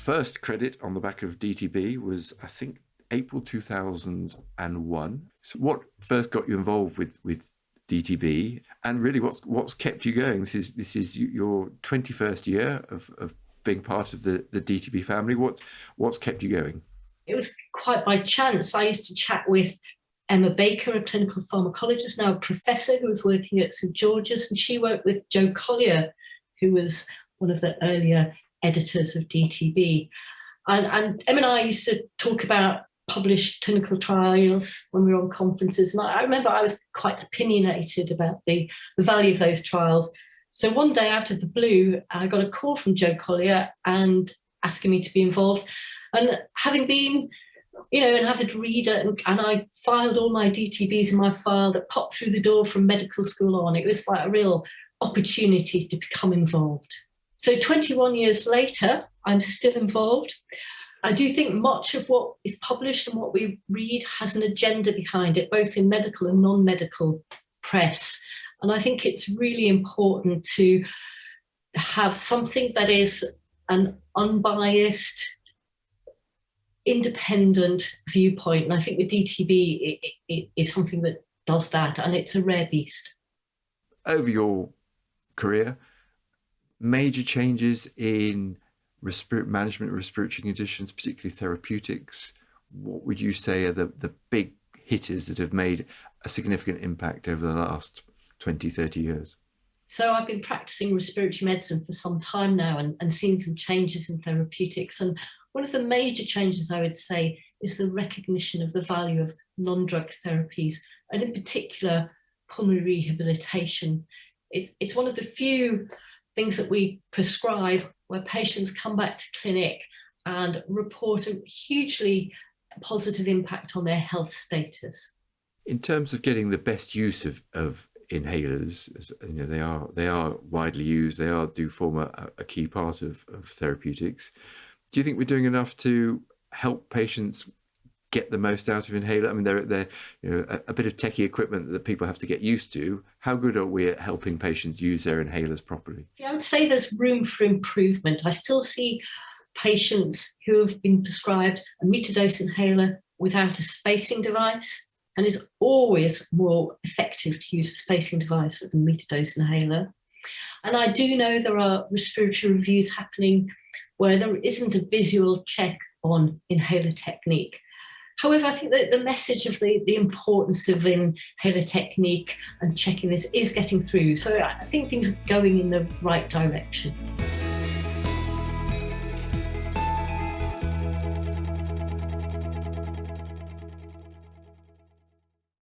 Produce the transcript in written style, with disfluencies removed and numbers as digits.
first credit on the back of DTB was, I think, April 2001. So what first got you involved with DTB, and really what's kept you going? This is your 21st year of being part of the DTB family. What's kept you going? It was quite by chance. I used to chat with Emma Baker, a clinical pharmacologist, now a professor who was working at St George's, and she worked with Jo Congleton, who was one of the earlier editors of DTB. And Emma and I used to talk about published clinical trials when we were on conferences. And I remember I was quite opinionated about the value of those trials. So one day out of the blue, I got a call from Jo Congleton and asking me to be involved. And having been, an avid reader, and I filed all my DTBs in my file that popped through the door from medical school on, it was like a real opportunity to become involved. So 21 years later, I'm still involved. I do think much of what is published and what we read has an agenda behind it, both in medical and non-medical press. And I think it's really important to have something that is an unbiased, independent viewpoint. And I think the DTB is something that does that, and it's a rare beast. Over your career, major changes in management of respiratory conditions, particularly therapeutics, what would you say are the big hitters that have made a significant impact over the last 20, 30 years? So I've been practicing respiratory medicine for some time now and seen some changes in therapeutics. And one of the major changes, I would say, is the recognition of the value of non-drug therapies, and in particular, pulmonary rehabilitation. It's one of the few things that we prescribe where patients come back to clinic and report a hugely positive impact on their health status. In terms of getting the best use of inhalers, as they are widely used, they do form a key part of therapeutics. Do you think we're doing enough to help patients get the most out of inhaler? I mean, they're a bit of techie equipment that people have to get used to. How good are we at helping patients use their inhalers properly? Yeah, I would say there's room for improvement. I still see patients who have been prescribed a meter-dose inhaler without a spacing device, and it's always more effective to use a spacing device with a meter-dose inhaler. And I do know there are respiratory reviews happening where there isn't a visual check on inhaler technique. However, I think that the message of the importance of inhaler technique and checking this is getting through. So I think things are going in the right direction.